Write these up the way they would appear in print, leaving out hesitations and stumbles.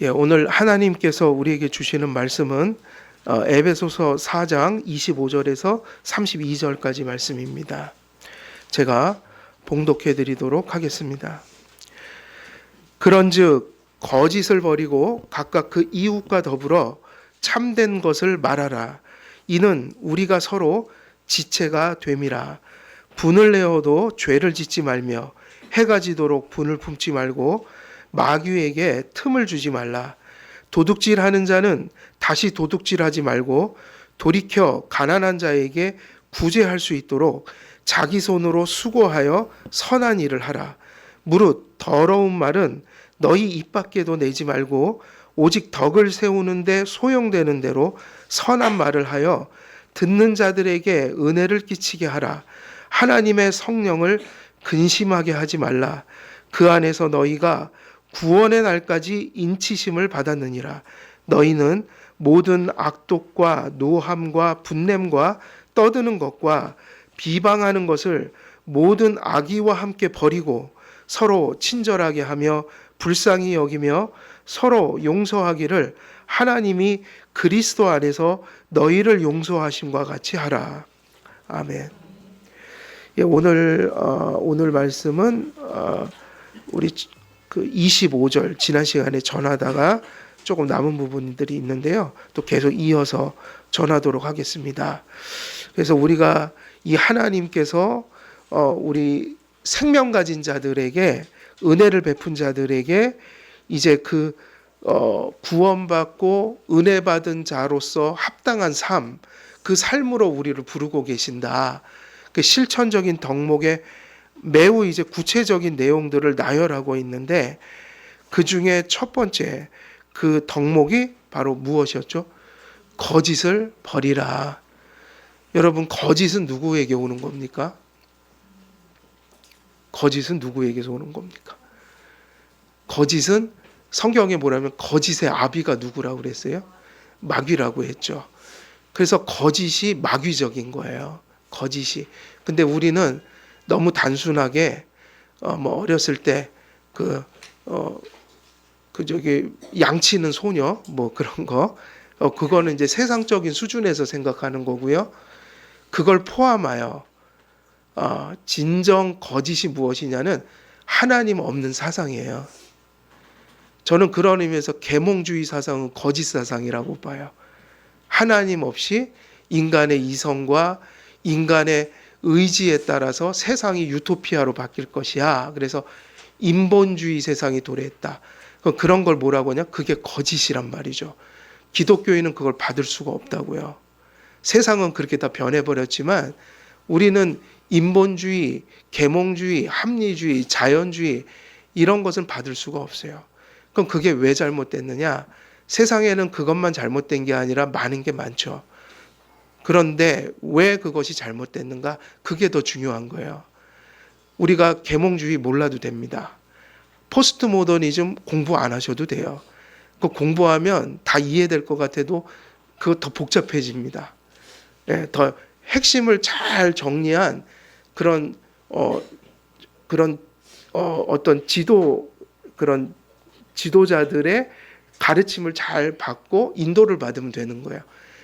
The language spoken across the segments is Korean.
오늘 하나님께서 우리에게 주시는 말씀은 에베소서 4장 25절에서 32절까지 말씀입니다. 제가 봉독해 드리도록 하겠습니다. 그런즉 거짓을 버리고 각각 그 이웃과 더불어 참된 것을 말하라. 이는 우리가 서로 지체가 됨이라. 분을 내어도 죄를 짓지 말며 해가 지도록 분을 품지 말고 마귀에게 틈을 주지 말라. 도둑질하는 자는 다시 도둑질하지 말고 돌이켜 가난한 자에게 구제할 수 있도록 자기 손으로 수고하여 선한 일을 하라. 무릇 더러운 말은 너희 입 밖에도 내지 말고 오직 덕을 세우는데 소용되는 대로 선한 말을 하여 듣는 자들에게 은혜를 끼치게 하라. 하나님의 성령을 근심하게 하지 말라. 그 안에서 너희가 구원의 날까지 인치심을 받았느니라. 너희는 모든 악독과 노함과 분냄과 떠드는 것과 비방하는 것을 모든 악의와 함께 버리고 서로 친절하게 하며 불쌍히 여기며 서로 용서하기를 하나님이 그리스도 안에서 너희를 용서하심과 같이 하라. 아멘. 오늘 말씀은 우리 그 25절 지난 시간에 전하다가 조금 남은 부분들이 있는데요. 또 계속 이어서 전하도록 하겠습니다. 그래서 우리가 이 하나님께서 우리 생명 가진 자들에게 은혜를 베푼 자들에게 이제 그 구원받고 은혜 받은 자로서 합당한 삶, 그 삶으로 우리를 부르고 계신다. 그 실천적인 덕목에 매우 이제 구체적인 내용들을 나열하고 있는데 그 중에 첫 번째 그 덕목이 바로 무엇이었죠? 거짓을 버리라. 여러분, 거짓은 누구에게 오는 겁니까? 거짓은 누구에게서 오는 겁니까? 거짓은 성경에 뭐라면 거짓의 아비가 누구라고 그랬어요? 마귀라고 했죠. 그래서 거짓이 마귀적인 거예요. 거짓이. 근데 우리는 너무 단순하게 어렸을 때 양치는 소녀 그런 거 그거는 이제 세상적인 수준에서 생각하는 거고요. 그걸 포함하여 진정 거짓이 무엇이냐는 하나님 없는 사상이에요. 저는 그런 의미에서 계몽주의 사상은 거짓 사상이라고 봐요. 하나님 없이 인간의 이성과 인간의 의지에 따라서 세상이 유토피아로 바뀔 것이야. 그래서 인본주의 세상이 도래했다. 그런 걸 뭐라고 하냐? 그게 거짓이란 말이죠. 기독교인은 그걸 받을 수가 없다고요. 세상은 그렇게 다 변해버렸지만 우리는 인본주의, 계몽주의, 합리주의, 자연주의 이런 것은 받을 수가 없어요. 그럼 그게 왜 잘못됐느냐? 세상에는 그것만 잘못된 게 아니라 많은 게 많죠. 그런데 왜 그것이 잘못됐는가? 그게 더 중요한 거예요. 우리가 계몽주의 몰라도 됩니다. 포스트 모더니즘 공부 안 하셔도 돼요. 그 공부하면 다 이해될 것 같아도 그거 더 복잡해집니다. 더 핵심을 잘 정리한 그런 어떤 그런 지도자들의 가르침을 잘 받고 인도를 받으면 되는 거예요.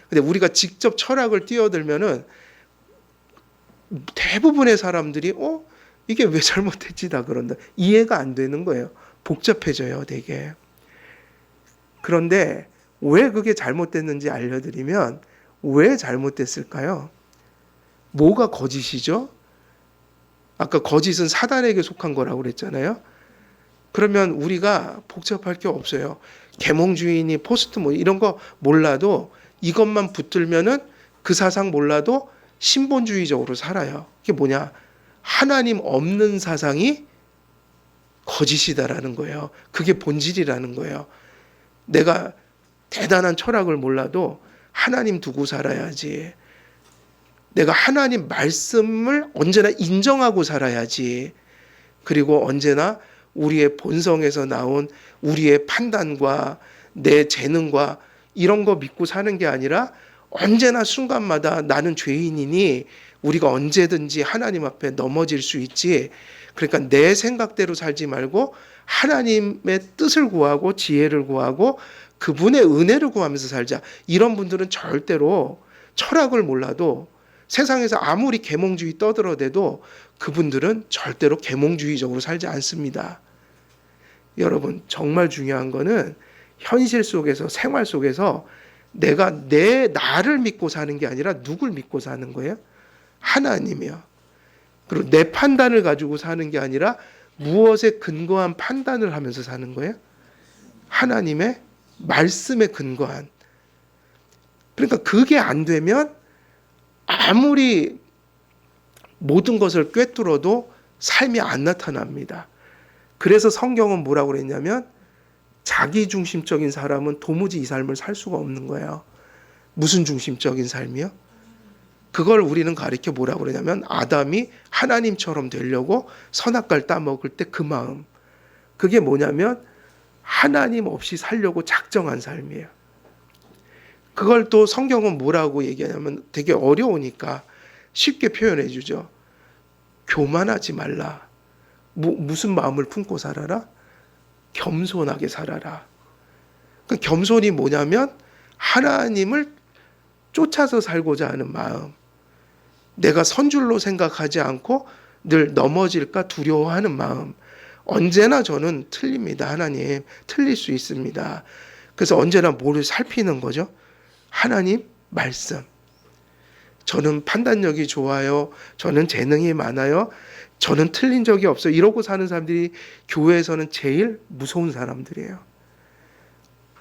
근데 우리가 직접 철학을 뛰어들면은 대부분의 사람들이 이게 왜 잘못했지 다 그런다. 이해가 안 되는 거예요. 복잡해져요, 되게. 그런데 왜 그게 잘못됐는지 알려드리면 왜 잘못됐을까요? 뭐가 거짓이죠? 아까 거짓은 사단에게 속한 거라고 그랬잖아요. 그러면 우리가 복잡할 게 없어요. 계몽주의니 포스트 이런 거 몰라도 이것만 붙들면은 그 사상 몰라도 신본주의적으로 살아요. 그게 뭐냐? 하나님 없는 사상이 거짓이다라는 거예요. 그게 본질이라는 거예요. 내가 대단한 철학을 몰라도 하나님 두고 살아야지. 내가 하나님 말씀을 언제나 인정하고 살아야지. 그리고 언제나 우리의 본성에서 나온 우리의 판단과 내 재능과 이런 거 믿고 사는 게 아니라 언제나 순간마다 나는 죄인이니 우리가 언제든지 하나님 앞에 넘어질 수 있지. 그러니까 내 생각대로 살지 말고 하나님의 뜻을 구하고 지혜를 구하고 그분의 은혜를 구하면서 살자. 이런 분들은 절대로 철학을 몰라도 세상에서 아무리 계몽주의 떠들어대도 그분들은 절대로 계몽주의적으로 살지 않습니다. 여러분, 정말 중요한 거는 현실 속에서, 생활 속에서 내가 나를 믿고 사는 게 아니라 누굴 믿고 사는 거예요? 하나님이요. 그리고 내 판단을 가지고 사는 게 아니라 무엇에 근거한 판단을 하면서 사는 거예요? 하나님의 말씀에 근거한. 그러니까 그게 안 되면 아무리 모든 것을 꿰뚫어도 삶이 안 나타납니다. 그래서 성경은 뭐라고 그랬냐면 자기중심적인 사람은 도무지 이 삶을 살 수가 없는 거예요. 무슨 중심적인 삶이요? 그걸 우리는 가리켜 뭐라고 그러냐면 아담이 하나님처럼 되려고 선악과를 따먹을 때 그 마음. 그게 뭐냐면 하나님 없이 살려고 작정한 삶이에요. 그걸 또 성경은 뭐라고 얘기하냐면 되게 어려우니까 쉽게 표현해 주죠. 교만하지 말라. 무슨 마음을 품고 살아라? 겸손하게 살아라. 그 겸손이 뭐냐면 하나님을 쫓아서 살고자 하는 마음. 내가 선줄로 생각하지 않고 늘 넘어질까 두려워하는 마음. 언제나 저는 틀립니다. 하나님, 틀릴 수 있습니다. 그래서 언제나 뭐를 살피는 거죠? 하나님 말씀. 저는 판단력이 좋아요. 저는 재능이 많아요. 저는 틀린 적이 없어요. 이러고 사는 사람들이 교회에서는 제일 무서운 사람들이에요.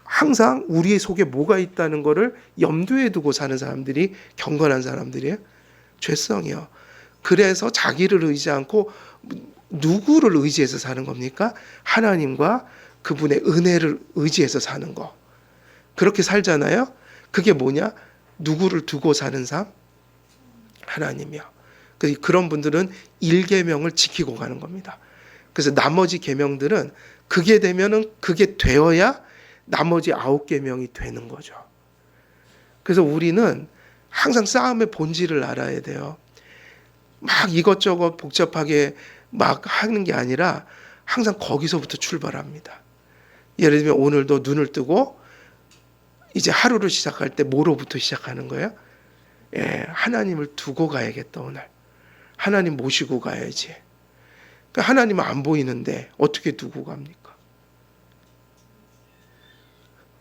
항상 우리 속에 뭐가 있다는 것을 염두에 두고 사는 사람들이 경건한 사람들이에요. 죄성이요. 그래서 자기를 의지 않고 누구를 의지해서 사는 겁니까? 하나님과 그분의 은혜를 의지해서 사는 거. 그렇게 살잖아요. 그게 뭐냐? 누구를 두고 사는 삶? 하나님이요. 그런 분들은 1계명을 지키고 가는 겁니다. 그래서 나머지 계명들은 그게 되면은 그게 되어야 나머지 9계명이 되는 거죠. 그래서 우리는 항상 싸움의 본질을 알아야 돼요. 막 이것저것 복잡하게 막 하는 게 아니라 항상 거기서부터 출발합니다. 예를 들면 오늘도 눈을 뜨고 이제 하루를 시작할 때 뭐로부터 시작하는 거예요? 예, 하나님을 두고 가야겠다 오늘. 하나님 모시고 가야지. 그러니까 하나님은 안 보이는데 어떻게 두고 갑니까?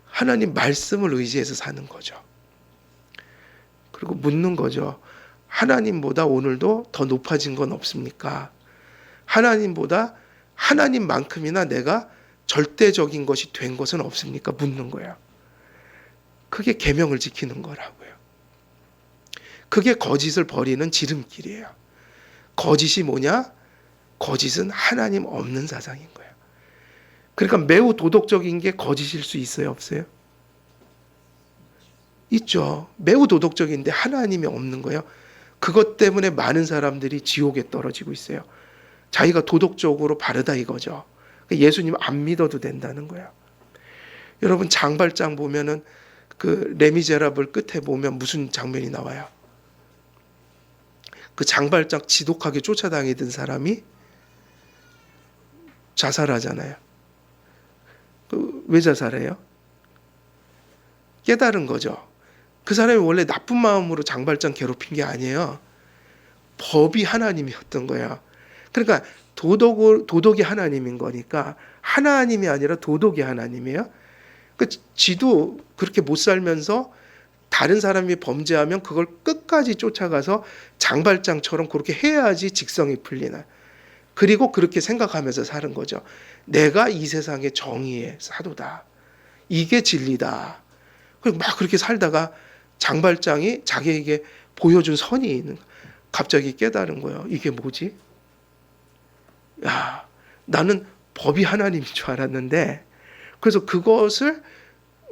하나님 말씀을 의지해서 사는 거죠. 그리고 묻는 거죠. 하나님보다 오늘도 더 높아진 건 없습니까? 하나님보다 하나님만큼이나 내가 절대적인 것이 된 것은 없습니까? 묻는 거예요. 그게 계명을 지키는 거라고요. 그게 거짓을 버리는 지름길이에요. 거짓이 뭐냐? 거짓은 하나님 없는 사상인 거예요. 그러니까 매우 도덕적인 게 거짓일 수 있어요? 없어요? 있죠. 매우 도덕적인데 하나님이 없는 거예요. 그것 때문에 많은 사람들이 지옥에 떨어지고 있어요. 자기가 도덕적으로 바르다 이거죠. 예수님 안 믿어도 된다는 거예요. 여러분 장발장 보면은 그 레미제라블 끝에 보면 무슨 장면이 나와요? 그 장발장 지독하게 쫓아다니던 사람이 자살하잖아요. 왜 자살해요? 깨달은 거죠. 그 사람이 원래 나쁜 마음으로 장발장 괴롭힌 게 아니에요. 법이 하나님이었던 거예요. 그러니까 도덕이 하나님인 거니까 하나님이 아니라 도덕이 하나님이에요. 지도 그렇게 못 살면서 다른 사람이 범죄하면 그걸 끝까지 쫓아가서 장발장처럼 그렇게 해야지 직성이 풀리나. 그리고 그렇게 생각하면서 사는 거죠. 내가 이 세상의 정의의 사도다. 이게 진리다. 그리고 막 그렇게 살다가 장발장이 자기에게 보여준 선이 있는 거예요. 갑자기 깨달은 거예요. 이게 뭐지? 야, 나는 법이 하나님인 줄 알았는데 그래서 그것을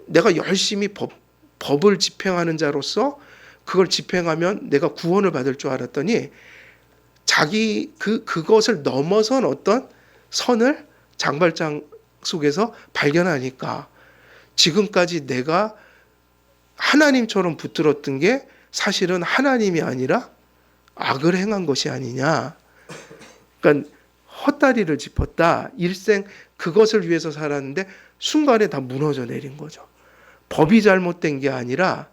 내가 열심히 법을 집행하는 자로서 그걸 집행하면 내가 구원을 받을 줄 알았더니 자기 그것을 넘어선 어떤 선을 장발장 속에서 발견하니까 지금까지 내가 하나님처럼 붙들었던 게 사실은 하나님이 아니라 악을 행한 것이 아니냐. 그러니까 헛다리를 짚었다. 일생 그것을 위해서 살았는데 순간에 다 무너져 내린 거죠. 법이 잘못된 게 아니라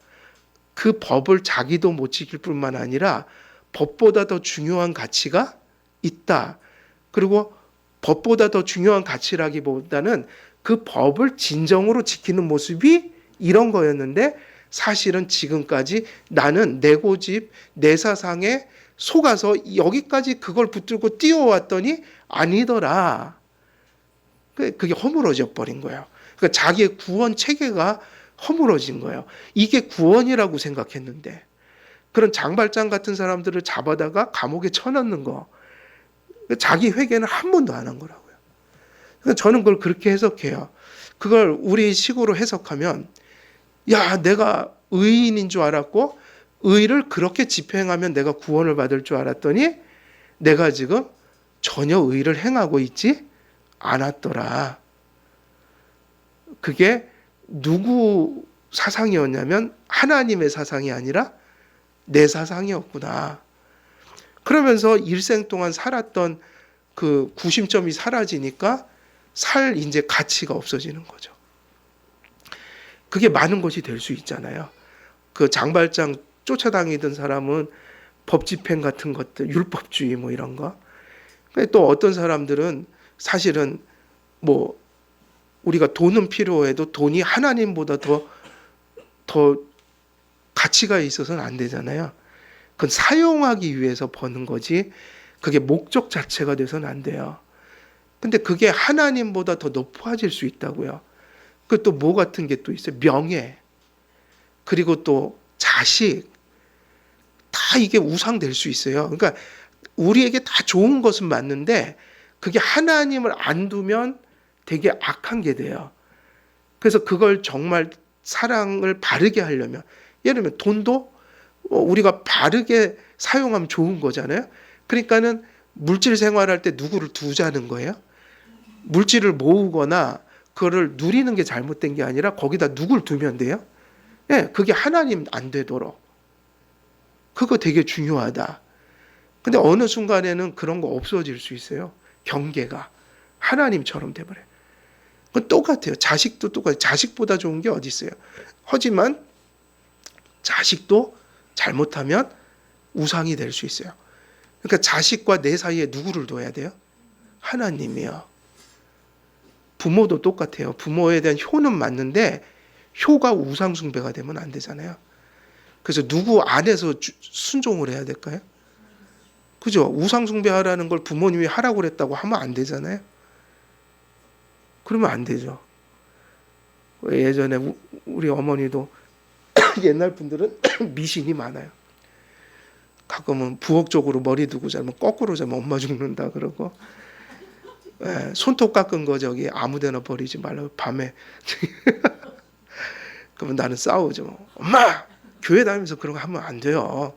그 법을 자기도 못 지킬 뿐만 아니라 법보다 더 중요한 가치가 있다. 그리고 법보다 더 중요한 가치라기보다는 그 법을 진정으로 지키는 모습이 이런 거였는데 사실은 지금까지 나는 내 고집, 내 사상에 속아서 여기까지 그걸 붙들고 뛰어왔더니 아니더라. 그게 허물어져 버린 거예요. 그러니까 자기의 구원 체계가 허물어진 거예요. 이게 구원이라고 생각했는데 그런 장발장 같은 사람들을 잡아다가 감옥에 쳐넣는 거 자기 회개는 한 번도 안 한 거라고요. 그러니까 저는 그걸 그렇게 해석해요. 그걸 우리 식으로 해석하면 야 내가 의인인 줄 알았고 의를 그렇게 집행하면 내가 구원을 받을 줄 알았더니 내가 지금 전혀 의를 행하고 있지 않았더라. 그게 누구 사상이었냐면 하나님의 사상이 아니라 내 사상이었구나. 그러면서 일생 동안 살았던 그 구심점이 사라지니까 살 이제 가치가 없어지는 거죠. 그게 많은 것이 될 수 있잖아요. 그 장발장 쫓아다니던 사람은 법 집행 같은 것들, 율법주의 뭐 이런 거. 또 어떤 사람들은 사실은 뭐 우리가 돈은 필요해도 돈이 하나님보다 더 가치가 있어서는 안 되잖아요. 그건 사용하기 위해서 버는 거지 그게 목적 자체가 돼서는 안 돼요. 근데 그게 하나님보다 더 높아질 수 있다고요. 그 또 뭐 같은 게 또 있어요. 명예, 그리고 또 자식, 다 이게 우상될 수 있어요. 그러니까 우리에게 다 좋은 것은 맞는데 그게 하나님을 안 두면 되게 악한 게 돼요. 그래서 그걸 정말 사랑을 바르게 하려면 예를 들면 돈도 우리가 바르게 사용하면 좋은 거잖아요. 그러니까는 물질 생활할 때 누구를 두자는 거예요. 물질을 모으거나 그거를 누리는 게 잘못된 게 아니라 거기다 누굴 두면 돼요. 예, 그게 하나님 안 되도록. 그거 되게 중요하다. 근데 어느 순간에는 그런 거 없어질 수 있어요. 경계가 하나님처럼 돼버려요. 그건 똑같아요. 자식도 똑같아요. 자식보다 좋은 게 어디 있어요. 하지만 자식도 잘못하면 우상이 될 수 있어요. 그러니까 자식과 내 사이에 누구를 둬야 돼요? 하나님이요. 부모도 똑같아요. 부모에 대한 효는 맞는데 효가 우상 숭배가 되면 안 되잖아요. 그래서 누구 안에서 순종을 해야 될까요? 그죠? 우상 숭배하라는 걸 부모님이 하라고 그랬다고 하면 안 되잖아요. 그러면 안 되죠. 예전에 우리 어머니도 옛날 분들은 미신이 많아요. 가끔은 부엌 쪽으로 머리 두고 자면 거꾸로 자면 엄마 죽는다 그러고 손톱 깎은 거 저기 아무데나 버리지 말라고 밤에 그러면 나는 싸우죠. 엄마 교회 다니면서 그런 거 하면 안 돼요.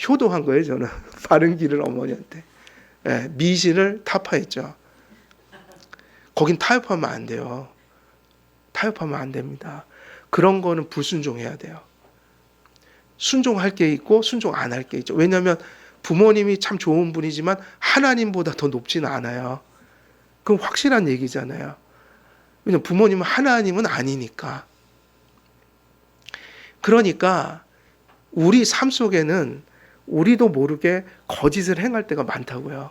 효도한 거예요 저는. 바른 길을 어머니한테. 미신을 타파했죠. 거긴 타협하면 안 돼요. 타협하면 안 됩니다. 그런 거는 불순종해야 돼요. 순종할 게 있고 순종 안 할 게 있죠. 왜냐하면 부모님이 참 좋은 분이지만 하나님보다 더 높지는 않아요. 그건 확실한 얘기잖아요. 왜냐하면 부모님은 하나님은 아니니까. 그러니까 우리 삶 속에는 우리도 모르게 거짓을 행할 때가 많다고요.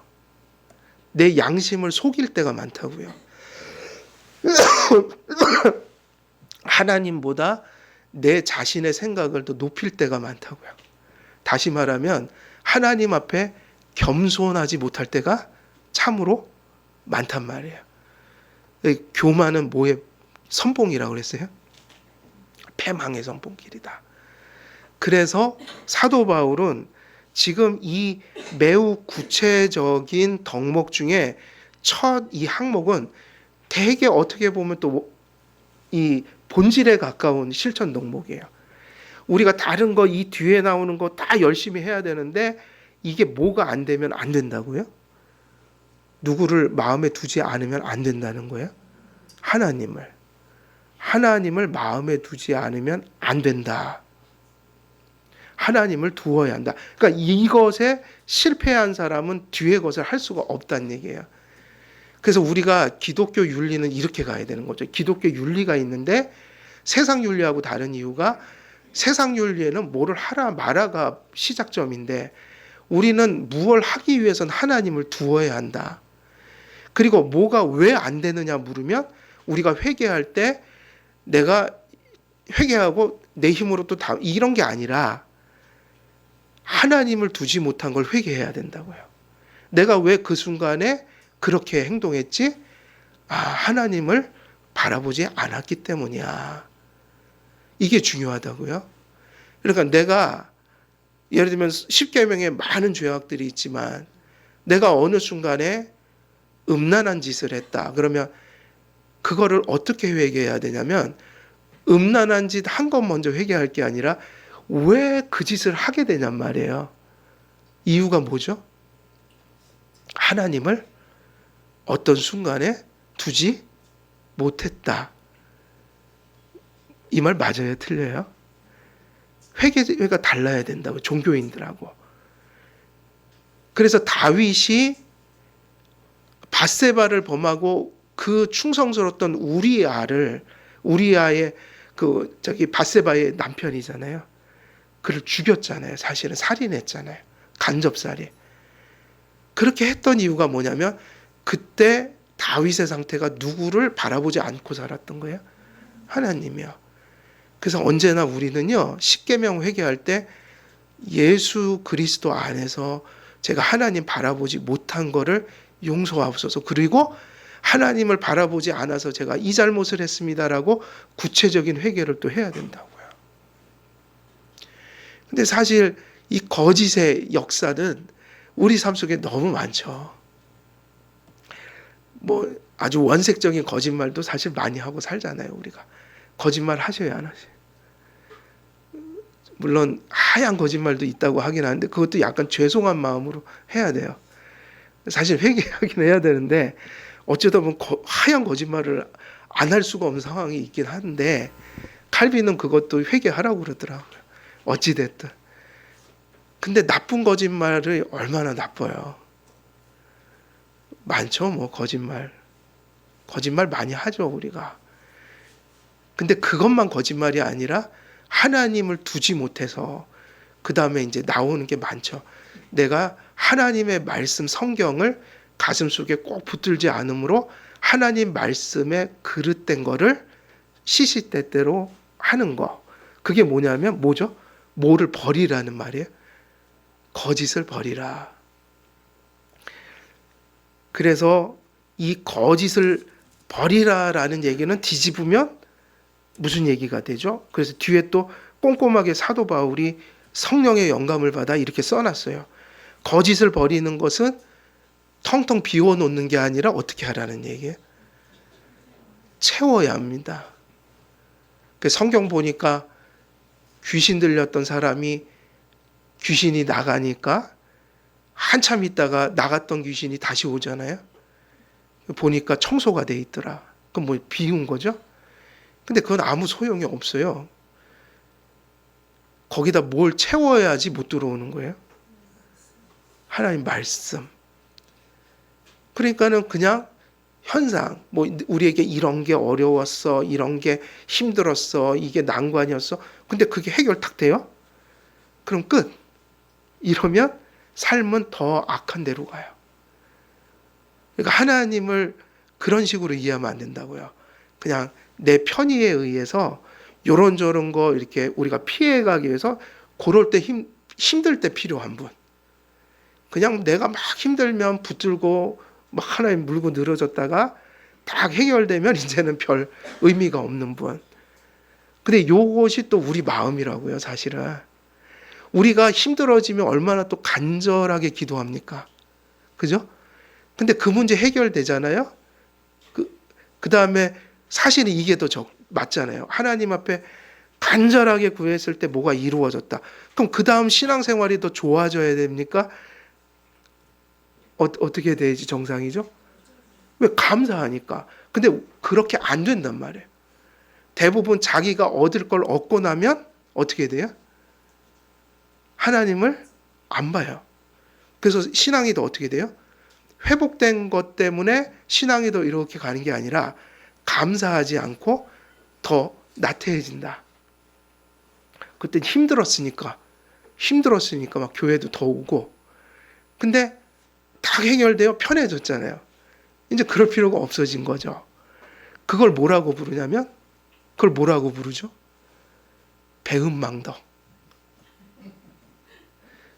내 양심을 속일 때가 많다고요. 하나님보다 내 자신의 생각을 더 높일 때가 많다고요. 다시 말하면 하나님 앞에 겸손하지 못할 때가 참으로 많단 말이에요. 교만은 뭐의 선봉이라고 그랬어요? 패망의 선봉길이다. 그래서 사도 바울은 지금 이 매우 구체적인 덕목 중에 첫 이 항목은 되게 어떻게 보면 또 이 본질에 가까운 실천 덕목이에요. 우리가 다른 거 이 뒤에 나오는 거 다 열심히 해야 되는데 이게 뭐가 안 되면 안 된다고요? 누구를 마음에 두지 않으면 안 된다는 거예요? 하나님을 마음에 두지 않으면 안 된다. 하나님을 두어야 한다. 그러니까 이것에 실패한 사람은 뒤에 것을 할 수가 없다는 얘기예요. 그래서 우리가 기독교 윤리는 이렇게 가야 되는 거죠. 기독교 윤리가 있는데 세상 윤리하고 다른 이유가 세상 윤리에는 뭐를 하라 마라가 시작점인데 우리는 무엇을 하기 위해서는 하나님을 두어야 한다. 그리고 뭐가 왜 안 되느냐 물으면 우리가 회개할 때 내가 회개하고 내 힘으로 또 다 이런 게 아니라 하나님을 두지 못한 걸 회개해야 된다고요. 내가 왜 그 순간에 그렇게 행동했지? 아, 하나님을 바라보지 않았기 때문이야. 이게 중요하다고요. 그러니까 내가 예를 들면 십계명에 많은 죄악들이 있지만 내가 어느 순간에 음란한 짓을 했다. 그러면 그거를 어떻게 회개해야 되냐면 음란한 짓 한 것 먼저 회개할 게 아니라 왜 그 짓을 하게 되냔 말이에요. 이유가 뭐죠? 하나님을 어떤 순간에 두지 못했다. 이 말 맞아요? 틀려요? 회개가 달라야 된다고 종교인들하고. 그래서 다윗이 밧세바를 범하고 그 충성스러웠던 우리아의 밧세바의 남편이잖아요. 그를 죽였잖아요. 사실은 살인했잖아요. 간접살인. 그렇게 했던 이유가 뭐냐면 그때 다윗의 상태가 누구를 바라보지 않고 살았던 거예요? 하나님이요. 그래서 언제나 우리는요, 십계명 회개할 때 예수 그리스도 안에서 제가 하나님 바라보지 못한 거를 용서하옵소서. 그리고 하나님을 바라보지 않아서 제가 이 잘못을 했습니다라고 구체적인 회개를 또 해야 된다고요. 근데 사실 이 거짓의 역사는 우리 삶 속에 너무 많죠. 뭐 아주 원색적인 거짓말도 사실 많이 하고 살잖아요, 우리가. 거짓말 하셔야 안 하세요? 물론 하얀 거짓말도 있다고 하긴 하는데 그것도 약간 죄송한 마음으로 해야 돼요. 사실 회개하긴 해야 되는데 어쩌다 보면 하얀 거짓말을 안 할 수가 없는 상황이 있긴 한데 칼빈은 그것도 회개하라고 그러더라고요. 어찌됐든. 근데 나쁜 거짓말이 얼마나 나빠요. 많죠, 뭐 거짓말. 거짓말 많이 하죠, 우리가. 근데 그것만 거짓말이 아니라 하나님을 두지 못해서 그 다음에 이제 나오는 게 많죠. 내가 하나님의 말씀 성경을 가슴속에 꼭 붙들지 않으므로 하나님 말씀에 그릇된 거를 시시때때로 하는 거. 그게 뭐냐면 뭐죠? 뭐를 버리라는 말이에요. 거짓을 버리라. 그래서 이 거짓을 버리라라는 얘기는 뒤집으면 무슨 얘기가 되죠? 그래서 뒤에 또 꼼꼼하게 사도 바울이 성령의 영감을 받아 이렇게 써놨어요. 거짓을 버리는 것은 텅텅 비워놓는 게 아니라 어떻게 하라는 얘기예요? 채워야 합니다. 성경 보니까 귀신 들렸던 사람이 귀신이 나가니까 한참 있다가 나갔던 귀신이 다시 오잖아요. 보니까 청소가 돼 있더라. 그럼 뭐 비운 거죠? 근데 그건 아무 소용이 없어요. 거기다 뭘 채워야지 못 들어오는 거예요. 하나님 말씀. 그러니까는 그냥 현상, 뭐 우리에게 이런 게 어려웠어, 이런 게 힘들었어, 이게 난관이었어. 근데 그게 해결 탁 돼요? 그럼 끝. 이러면 삶은 더 악한 데로 가요. 그러니까 하나님을 그런 식으로 이해하면 안 된다고요. 그냥 내 편의에 의해서 요런저런 거 이렇게 우리가 피해가기 위해서 그럴 때 힘들 때 필요한 분. 그냥 내가 막 힘들면 붙들고 막 하나님 물고 늘어졌다가 딱 해결되면 이제는 별 의미가 없는 분. 근데 이것이 또 우리 마음이라고요, 사실은. 우리가 힘들어지면 얼마나 또 간절하게 기도합니까? 그죠? 근데 그 문제 해결되잖아요? 그 다음에 사실은 이게 더 맞잖아요. 하나님 앞에 간절하게 구했을 때 뭐가 이루어졌다. 그럼 그 다음 신앙생활이 더 좋아져야 됩니까? 어떻게 돼야지 정상이죠? 왜? 감사하니까. 근데 그렇게 안 된단 말이에요. 대부분 자기가 얻을 걸 얻고 나면 어떻게 돼요? 하나님을 안 봐요. 그래서 신앙이 더 어떻게 돼요? 회복된 것 때문에 신앙이 더 이렇게 가는 게 아니라 감사하지 않고 더 나태해진다. 그때 힘들었으니까 막 교회도 더 오고. 근데 다 해결되어 편해졌잖아요. 이제 그럴 필요가 없어진 거죠. 그걸 뭐라고 부르냐면, 그걸 뭐라고 부르죠? 배은망덕.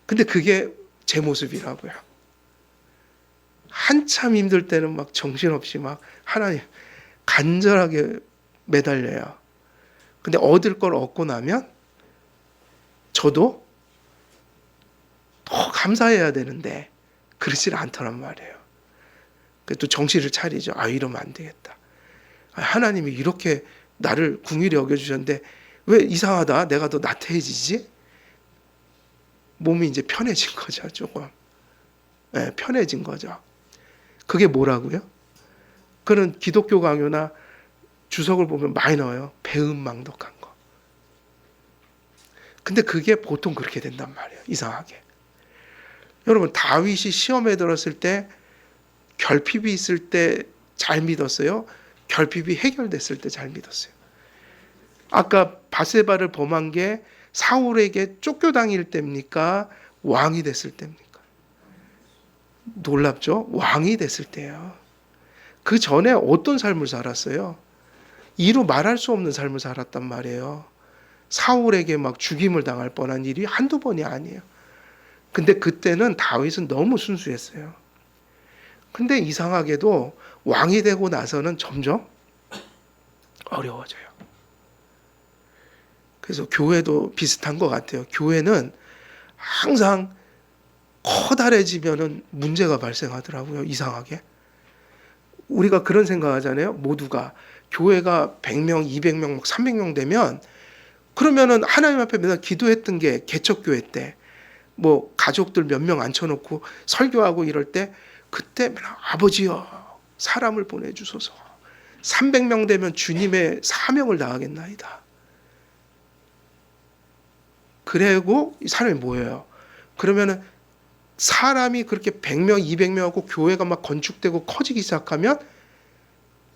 근데 그게 제 모습이라고요. 한참 힘들 때는 막 정신없이 막 하나님 간절하게 매달려요. 근데 얻을 걸 얻고 나면 저도 더 감사해야 되는데 그렇지 않더란 말이에요. 그래서 또 정신을 차리죠. 이러면 안 되겠다. 하나님이 이렇게 나를 긍휼히 여겨주셨는데 왜 이상하다, 내가 더 나태해지지? 몸이 이제 편해진 거죠. 조금. 네, 편해진 거죠. 그게 뭐라고요? 그런 기독교 강요나 주석을 보면 많이 나와요. 배은망덕한 거. 근데 그게 보통 그렇게 된단 말이에요. 이상하게. 여러분, 다윗이 시험에 들었을 때, 결핍이 있을 때 잘 믿었어요? 결핍이 해결됐을 때 잘 믿었어요? 아까 바세바를 범한 게 사울에게 쫓겨다닐 때입니까? 왕이 됐을 때입니까? 놀랍죠? 왕이 됐을 때예요. 그 전에 어떤 삶을 살았어요? 이루 말할 수 없는 삶을 살았단 말이에요. 사울에게 막 죽임을 당할 뻔한 일이 한두 번이 아니에요. 근데 그때는 다윗은 너무 순수했어요. 근데 이상하게도 왕이 되고 나서는 점점 어려워져요. 그래서 교회도 비슷한 것 같아요. 교회는 항상 커다래지면은 문제가 발생하더라고요. 이상하게. 우리가 그런 생각하잖아요. 모두가 교회가 100명, 200명, 300명 되면 그러면은 하나님 앞에 맨날 기도했던 게 개척교회 때 뭐 가족들 몇 명 앉혀놓고 설교하고 이럴 때 그때 맨날 아버지여 사람을 보내주소서. 300명 되면 주님의 사명을 다하겠나이다. 그리고 이 사람이 뭐예요? 그러면은 사람이 그렇게 100명, 200명하고 교회가 막 건축되고 커지기 시작하면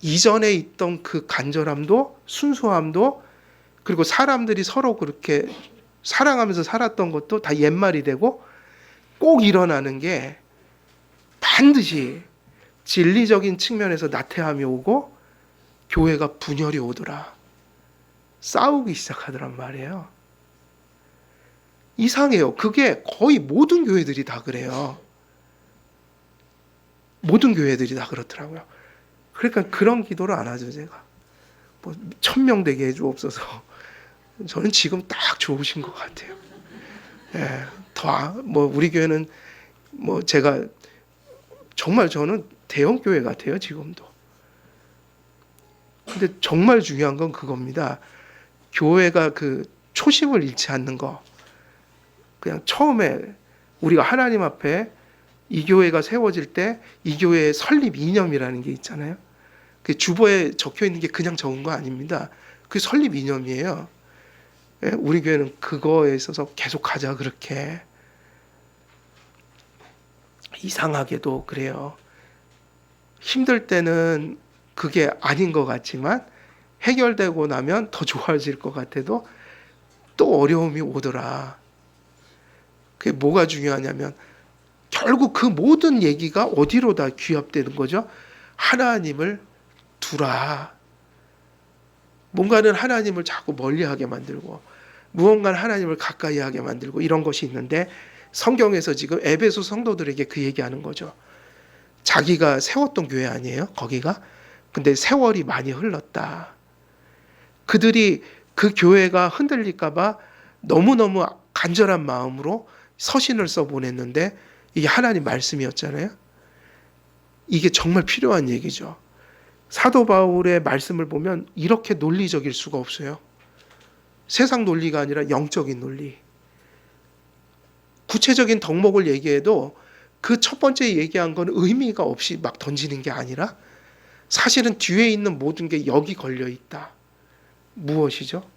이전에 있던 그 간절함도 순수함도 그리고 사람들이 서로 그렇게 사랑하면서 살았던 것도 다 옛말이 되고 꼭 일어나는 게 반드시 진리적인 측면에서 나태함이 오고 교회가 분열이 오더라. 싸우기 시작하더란 말이에요. 이상해요. 그게 거의 모든 교회들이 다 그래요. 모든 교회들이 다 그렇더라고요. 그러니까 그런 기도를 안 하죠, 제가. 뭐 1000명 되게 해주옵소서. 저는 지금 딱 좋으신 것 같아요. 예, 뭐 우리 교회는 뭐 제가 정말 저는 대형 교회 같아요, 지금도. 근데 정말 중요한 건 그겁니다. 교회가 그 초심을 잃지 않는 거. 그냥 처음에 우리가 하나님 앞에 이 교회가 세워질 때 이 교회의 설립 이념이라는 게 있잖아요. 그 주보에 적혀 있는 게 그냥 적은 거 아닙니다. 그 설립 이념이에요. 우리 교회는 그거에 있어서 계속 가자 그렇게. 이상하게도 그래요. 힘들 때는 그게 아닌 것 같지만 해결되고 나면 더 좋아질 것 같아도 또 어려움이 오더라. 그게 뭐가 중요하냐면 결국 그 모든 얘기가 어디로 다 귀합되는 거죠? 하나님을 두라. 뭔가는 하나님을 자꾸 멀리하게 만들고 무언가는 하나님을 가까이하게 만들고 이런 것이 있는데 성경에서 지금 에베소 성도들에게 그 얘기하는 거죠. 자기가 세웠던 교회 아니에요? 거기가? 근데 세월이 많이 흘렀다. 그들이 그 교회가 흔들릴까 봐 너무너무 간절한 마음으로 서신을 써보냈는데 이게 하나님 말씀이었잖아요. 이게 정말 필요한 얘기죠. 사도 바울의 말씀을 보면 이렇게 논리적일 수가 없어요. 세상 논리가 아니라 영적인 논리. 구체적인 덕목을 얘기해도 그 첫 번째 얘기한 건 의미가 없이 막 던지는 게 아니라 사실은 뒤에 있는 모든 게 여기 걸려 있다. 무엇이죠?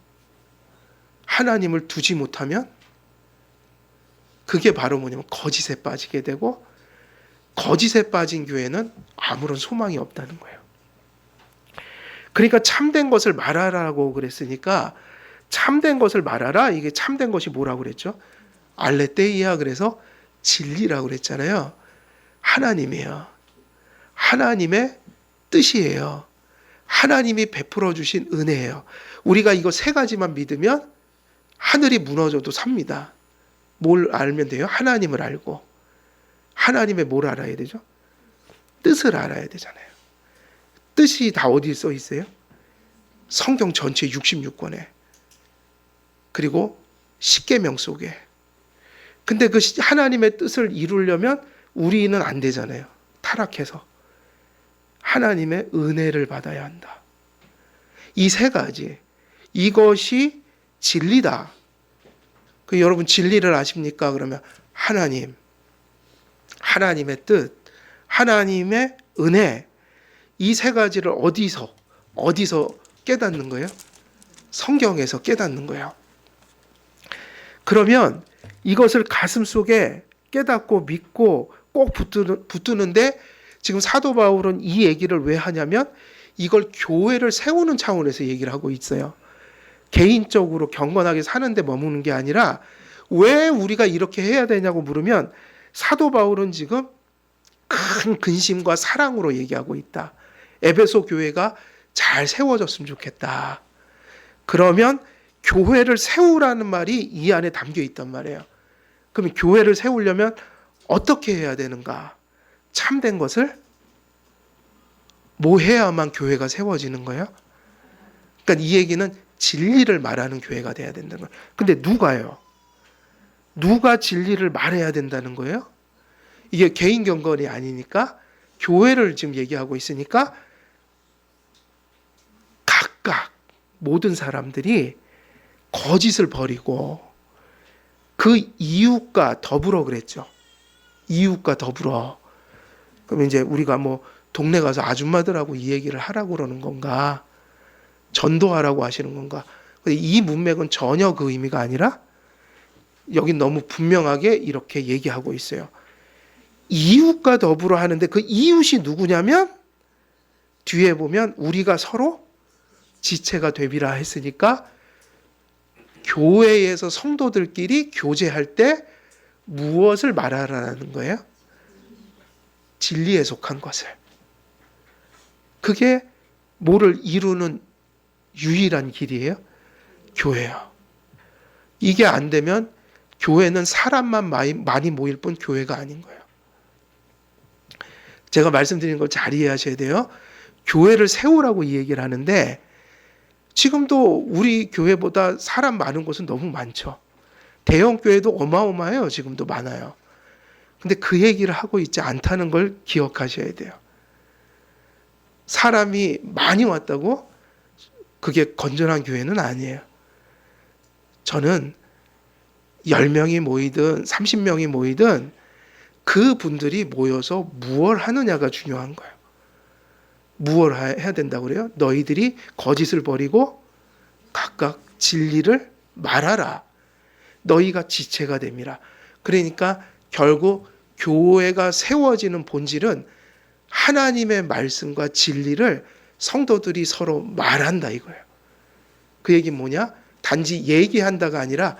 하나님을 두지 못하면 그게 바로 뭐냐면 거짓에 빠지게 되고 거짓에 빠진 교회는 아무런 소망이 없다는 거예요. 그러니까 참된 것을 말하라고 그랬으니까 참된 것을 말하라. 이게 참된 것이 뭐라고 그랬죠? 알레테이아, 그래서 진리라고 그랬잖아요. 하나님이에요. 하나님의 뜻이에요. 하나님이 베풀어 주신 은혜예요. 우리가 이거 세 가지만 믿으면 하늘이 무너져도 삽니다. 뭘 알면 돼요? 하나님을 알고. 하나님의 뭘 알아야 되죠? 뜻을 알아야 되잖아요. 뜻이 다 어디에 써 있어요? 성경 전체 66권에. 그리고 십계명 속에. 근데 그 하나님의 뜻을 이루려면 우리는 안 되잖아요. 타락해서. 하나님의 은혜를 받아야 한다. 이 세 가지. 이것이 진리다. 여러분 진리를 아십니까? 그러면 하나님, 하나님의 뜻, 하나님의 은혜, 이 세 가지를 어디서 깨닫는 거예요? 성경에서 깨닫는 거예요. 그러면 이것을 가슴 속에 깨닫고 믿고 꼭 붙드는데 지금 사도 바울은 이 얘기를 왜 하냐면 이걸 교회를 세우는 차원에서 얘기를 하고 있어요. 개인적으로 경건하게 사는데 머무는 게 아니라 왜 우리가 이렇게 해야 되냐고 물으면 사도 바울은 지금 큰 근심과 사랑으로 얘기하고 있다. 에베소 교회가 잘 세워졌으면 좋겠다. 그러면 교회를 세우라는 말이 이 안에 담겨 있단 말이에요. 그러면 교회를 세우려면 어떻게 해야 되는가? 참된 것을 뭐 해야만 교회가 세워지는 거예요? 그러니까 이 얘기는 진리를 말하는 교회가 돼야 된다는 거예요. 근데 누가요? 누가 진리를 말해야 된다는 거예요? 이게 개인 경건이 아니니까 교회를 지금 얘기하고 있으니까 각각 모든 사람들이 거짓을 버리고 그 이웃과 더불어 그랬죠. 이웃과 더불어. 그럼 이제 우리가 뭐 동네 가서 아줌마들하고 이 얘기를 하라고 그러는 건가? 전도하라고 하시는 건가? 근데 이 문맥은 전혀 그 의미가 아니라 여기 너무 분명하게 이렇게 얘기하고 있어요. 이웃과 더불어 하는데 그 이웃이 누구냐면 뒤에 보면 우리가 서로 지체가 되비라 했으니까 교회에서 성도들끼리 교제할 때 무엇을 말하라는 거예요? 진리에 속한 것을. 그게 뭐를 이루는 유일한 길이에요? 교회요. 이게 안 되면 교회는 사람만 많이 모일 뿐 교회가 아닌 거예요. 제가 말씀드린 걸 잘 이해하셔야 돼요. 교회를 세우라고 이 얘기를 하는데 지금도 우리 교회보다 사람 많은 곳은 너무 많죠. 대형 교회도 어마어마해요. 지금도 많아요. 근데 그 얘기를 하고 있지 않다는 걸 기억하셔야 돼요. 사람이 많이 왔다고 그게 건전한 교회는 아니에요. 저는 10명이 모이든 30명이 모이든 그 분들이 모여서 무엇을 하느냐가 중요한 거예요. 무엇을 해야 된다고 그래요? 너희들이 거짓을 버리고 각각 진리를 말하라. 너희가 지체가 됨이라. 그러니까 결국 교회가 세워지는 본질은 하나님의 말씀과 진리를 성도들이 서로 말한다 이거예요. 그 얘기는 뭐냐? 단지 얘기한다가 아니라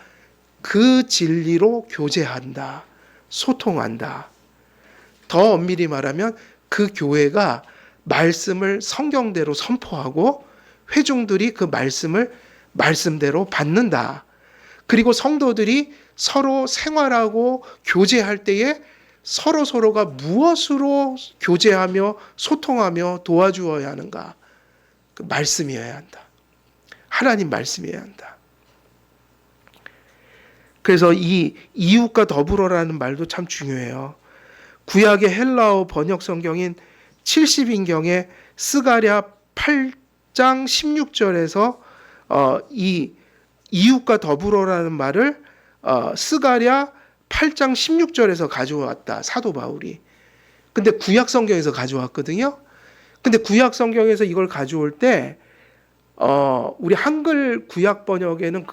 그 진리로 교제한다. 소통한다. 더 엄밀히 말하면 그 교회가 말씀을 성경대로 선포하고 회중들이 그 말씀을 말씀대로 받는다. 그리고 성도들이 서로 생활하고 교제할 때에 서로가 무엇으로 교제하며 소통하며 도와주어야 하는가? 그 말씀이어야 한다. 하나님 말씀이어야 한다. 그래서 이 이웃과 더불어라는 말도 참 중요해요. 구약의 헬라어 번역 성경인 70인경의 스가랴 8장 16절에서 이 이웃과 더불어라는 말을 스가랴 8장 16절에서 가져왔다. 사도 바울이. 근데 구약 성경에서 가져왔거든요. 근데 구약 성경에서 이걸 가져올 때 우리 한글 구약 번역에는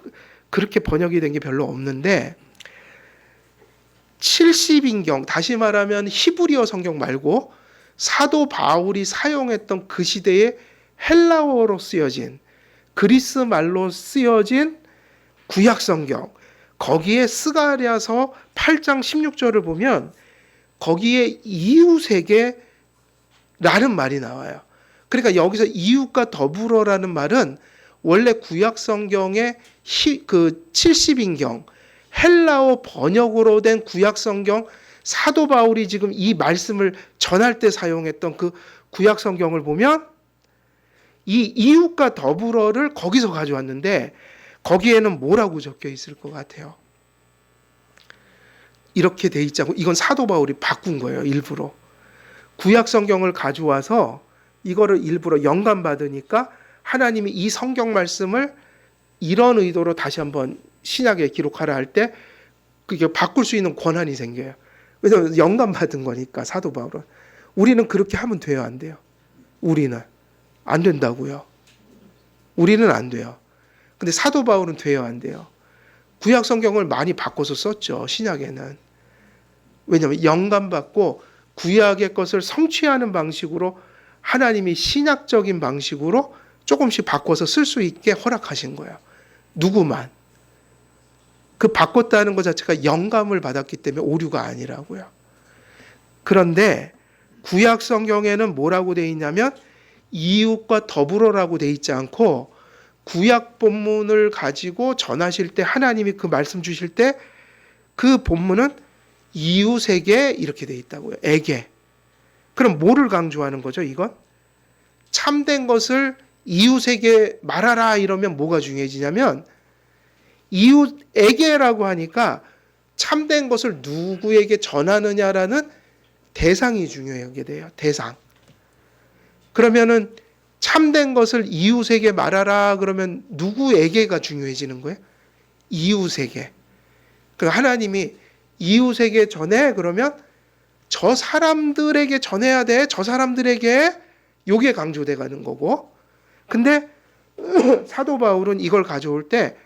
그렇게 번역이 된 게 별로 없는데 70인경, 다시 말하면 히브리어 성경 말고 사도 바울이 사용했던 그 시대의 헬라어로 쓰여진, 그리스 말로 쓰여진 구약 성경, 거기에 스가랴서 8장 16절을 보면 거기에 이웃에게라는 말이 나와요. 그러니까 여기서 이웃과 더불어라는 말은 원래 구약 성경의 그 70인경 헬라어 번역으로 된 구약 성경, 사도 바울이 지금 이 말씀을 전할 때 사용했던 그 구약 성경을 보면 이 이웃과 더불어를 거기서 가져왔는데 거기에는 뭐라고 적혀 있을 것 같아요? 이렇게 돼 있자고. 이건 사도 바울이 바꾼 거예요. 일부러 구약 성경을 가져와서 이거를 일부러 영감 받으니까 하나님이 이 성경 말씀을 이런 의도로 다시 한번 신약에 기록하라 할 때 그게 바꿀 수 있는 권한이 생겨요. 왜냐하면 영감 받은 거니까. 사도 바울은. 우리는 그렇게 하면 돼요, 안 돼요? 우리는 안 된다고요. 우리는 안 돼요. 근데 사도 바울은 돼요, 안 돼요? 구약 성경을 많이 바꿔서 썼죠, 신약에는. 왜냐하면 영감 받고 구약의 것을 성취하는 방식으로 하나님이 신약적인 방식으로 조금씩 바꿔서 쓸 수 있게 허락하신 거예요. 누구만. 그 바꿨다는 것 자체가 영감을 받았기 때문에 오류가 아니라고요. 그런데 구약 성경에는 뭐라고 되어 있냐면 이웃과 더불어라고 되어 있지 않고 구약 본문을 가지고 전하실 때 하나님이 그 말씀 주실 때 그 본문은 이웃에게 이렇게 되어 있다고요. 에게. 그럼 뭐를 강조하는 거죠, 이건? 참된 것을 이웃에게 말하라 이러면 뭐가 중요해지냐면 이웃에게라고 하니까 참된 것을 누구에게 전하느냐라는 대상이 중요하게 돼요. 대상. 그러면은 참된 것을 이웃에게 말하라 그러면 누구에게가 중요해지는 거예요? 이웃에게. 그러니까 하나님이 이웃에게 전해 그러면 저 사람들에게 전해야 돼. 저 사람들에게 요게 강조돼 가는 거고. 근데 사도 바울은 이걸 가져올 때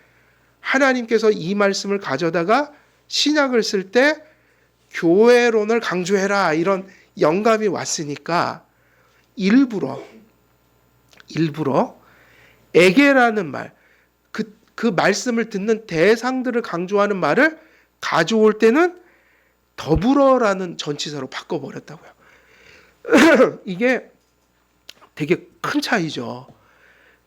하나님께서 이 말씀을 가져다가 신약을 쓸 때 교회론을 강조해라 이런 영감이 왔으니까 일부러 에게라는 말, 그 말씀을 듣는 대상들을 강조하는 말을 가져올 때는 더불어라는 전치사로 바꿔버렸다고요. 이게 되게 큰 차이죠.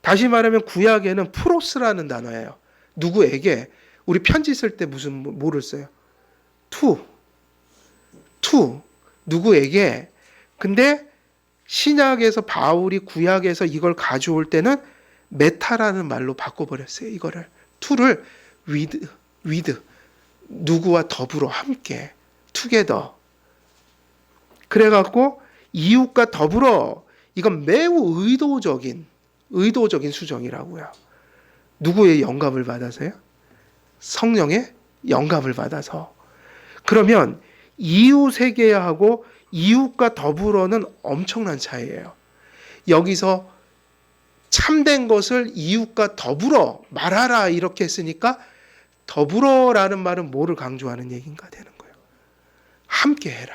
다시 말하면 구약에는 프로스라는 단어예요. 누구에게? 우리 편지 쓸 때 무슨 뭐를 써요? 투. 누구에게? 근데 신약에서 바울이 구약에서 이걸 가져올 때는 메타라는 말로 바꿔버렸어요. 이거를. 투를 with. 누구와 더불어 함께. together. 그래갖고 이웃과 더불어 이건 매우 의도적인 수정이라고요. 누구의 영감을 받아서요? 성령의 영감을 받아서. 그러면 이웃에게 하고 이웃과 더불어는 엄청난 차이예요. 여기서 참된 것을 이웃과 더불어 말하라 이렇게 했으니까 더불어라는 말은 뭐를 강조하는 얘기인가 되는 거예요. 함께 해라.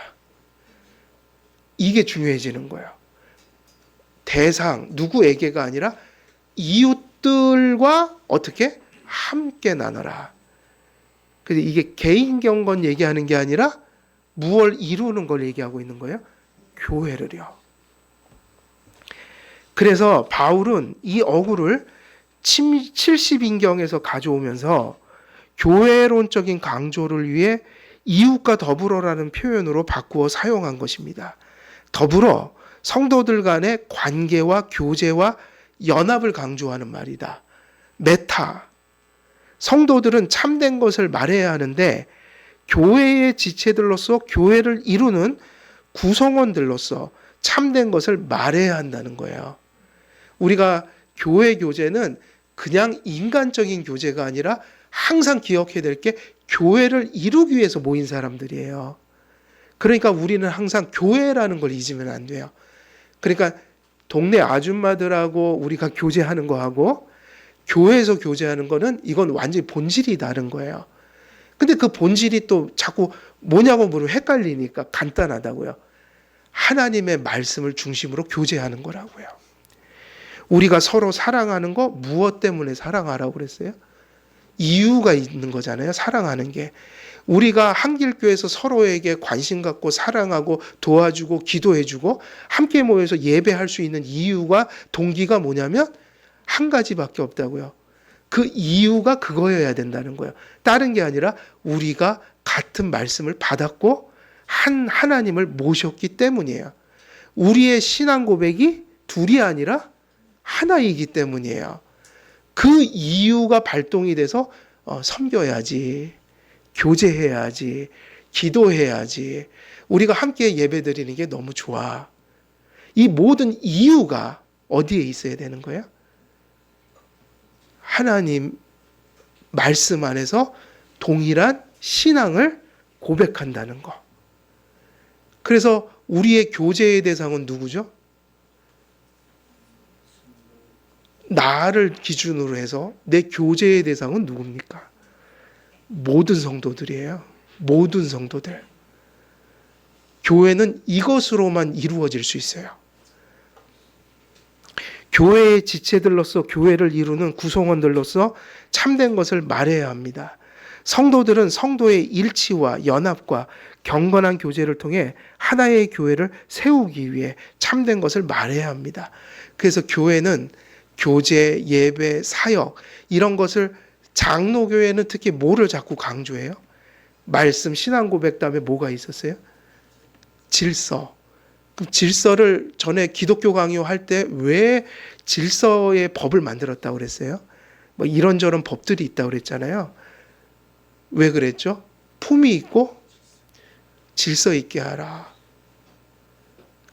이게 중요해지는 거예요. 대상, 누구에게가 아니라 이웃들과 어떻게? 함께 나눠라. 그래서 이게 개인 경건 얘기하는 게 아니라 무엇을 이루는 걸 얘기하고 있는 거예요? 교회를요. 그래서 바울은 이 어구를 70인경에서 가져오면서 교회론적인 강조를 위해 이웃과 더불어라는 표현으로 바꾸어 사용한 것입니다. 더불어 성도들 간의 관계와 교제와 연합을 강조하는 말이다. 메타. 성도들은 참된 것을 말해야 하는데 교회의 지체들로서 교회를 이루는 구성원들로서 참된 것을 말해야 한다는 거예요. 우리가 교회 교제는 그냥 인간적인 교제가 아니라 항상 기억해야 될 게 교회를 이루기 위해서 모인 사람들이에요. 그러니까 우리는 항상 교회라는 걸 잊으면 안 돼요. 그러니까 동네 아줌마들하고 우리가 교제하는 거하고 교회에서 교제하는 거는 이건 완전히 본질이 다른 거예요. 근데 그 본질이 또 자꾸 뭐냐고 물으면 헷갈리니까 간단하다고요. 하나님의 말씀을 중심으로 교제하는 거라고요. 우리가 서로 사랑하는 거 무엇 때문에 사랑하라고 그랬어요? 이유가 있는 거잖아요. 사랑하는 게. 우리가 한길교회에서 서로에게 관심 갖고 사랑하고 도와주고 기도해주고 함께 모여서 예배할 수 있는 이유가 동기가 뭐냐면 한 가지밖에 없다고요. 그 이유가 그거여야 된다는 거예요. 다른 게 아니라 우리가 같은 말씀을 받았고 한 하나님을 모셨기 때문이에요. 우리의 신앙 고백이 둘이 아니라 하나이기 때문이에요. 그 이유가 발동이 돼서 섬겨야지, 교제해야지, 기도해야지, 우리가 함께 예배드리는 게 너무 좋아. 이 모든 이유가 어디에 있어야 되는 거예요? 하나님 말씀 안에서 동일한 신앙을 고백한다는 거. 그래서 우리의 교제의 대상은 누구죠? 나를 기준으로 해서 내 교제의 대상은 누굽니까? 모든 성도들이에요. 모든 성도들. 교회는 이것으로만 이루어질 수 있어요. 교회의 지체들로서 교회를 이루는 구성원들로서 참된 것을 말해야 합니다. 성도들은 성도의 일치와 연합과 경건한 교제를 통해 하나의 교회를 세우기 위해 참된 것을 말해야 합니다. 그래서 교회는 교제, 예배, 사역 이런 것을 장로교회는 특히 뭐를 자꾸 강조해요? 말씀, 신앙 고백 다음에 뭐가 있었어요? 질서. 질서를 전에 기독교 강요할 때 왜 질서의 법을 만들었다고 그랬어요? 뭐 이런저런 법들이 있다고 그랬잖아요. 왜 그랬죠? 품위 있고 질서 있게 하라.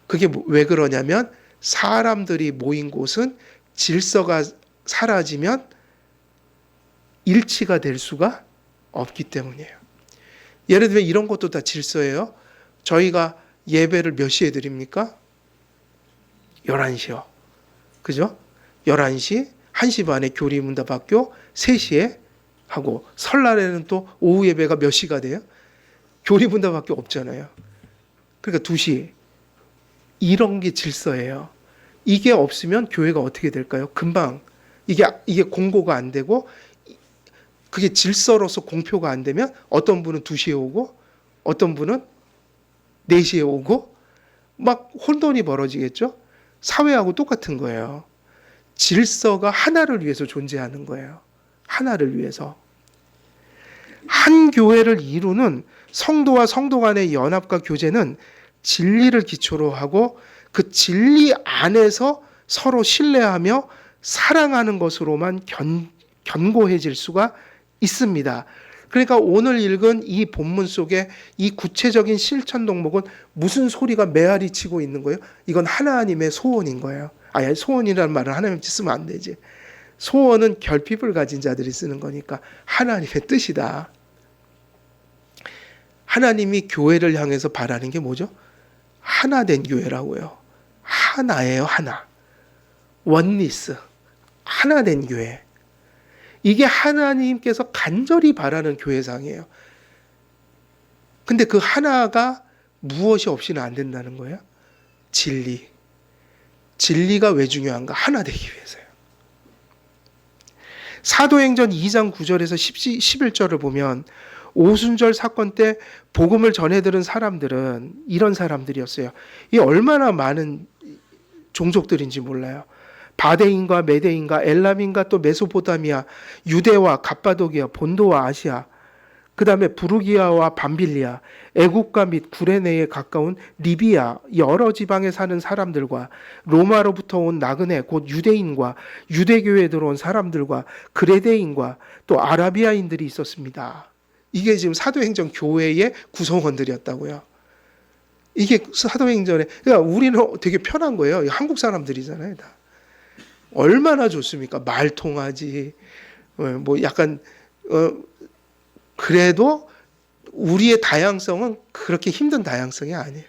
그게 왜 그러냐면 사람들이 모인 곳은 질서가 사라지면 일치가 될 수가 없기 때문이에요. 예를 들면 이런 것도 다 질서예요. 저희가 예배를 몇 시에 드립니까? 11시요. 그죠? 11시, 1시 반에 교리문답학교, 3시에 하고 설날에는 또 오후 예배가 몇 시가 돼요? 교리문답학교 없잖아요. 그러니까 2시. 이런 게 질서예요. 이게 없으면 교회가 어떻게 될까요? 금방 이게 공고가 안 되고 그게 질서로서 공표가 안 되면 어떤 분은 2시에 오고 어떤 분은 4시에 오고 막 혼돈이 벌어지겠죠? 사회하고 똑같은 거예요. 질서가 하나를 위해서 존재하는 거예요. 하나를 위해서. 한 교회를 이루는 성도와 성도 간의 연합과 교제는 진리를 기초로 하고 그 진리 안에서 서로 신뢰하며 사랑하는 것으로만 견고해질 수가 있습니다. 그러니까 오늘 읽은 이 본문 속에 이 구체적인 실천 동목은 무슨 소리가 메아리 치고 있는 거예요? 이건 하나님의 소원인 거예요. 아니, 소원이라는 말을 하나님 쓰면 안 되지. 소원은 결핍을 가진 자들이 쓰는 거니까 하나님의 뜻이다. 하나님이 교회를 향해서 바라는 게 뭐죠? 하나 된 교회라고요. 하나예요, 하나. 원리스. 하나 된 교회. 이게 하나님께서 간절히 바라는 교회상이에요. 근데 그 하나가 무엇이 없이는 안 된다는 거예요? 진리. 진리가 왜 중요한가? 하나 되기 위해서요. 사도행전 2장 9절에서 11절을 보면 오순절 사건 때 복음을 전해 들은 사람들은 이런 사람들이었어요. 이 얼마나 많은 종족들인지 몰라요. 바데인과 메데인과 엘람인과 또 메소포타미아, 유대와 갑바도기아, 본도와 아시아, 그 다음에 부르기아와 밤빌리아, 애국가 및 구레네에 가까운 리비아 여러 지방에 사는 사람들과 로마로부터 온 나그네 곧 유대인과 유대교회에 들어온 사람들과 그레데인과 또 아라비아인들이 있었습니다. 이게 지금 사도행전 교회의 구성원들이었다고요. 이게 사도행전에, 그러니까 우리는 되게 편한 거예요. 한국 사람들이잖아요, 다. 얼마나 좋습니까? 말 통하지. 뭐 약간 그래도 우리의 다양성은 그렇게 힘든 다양성이 아니에요.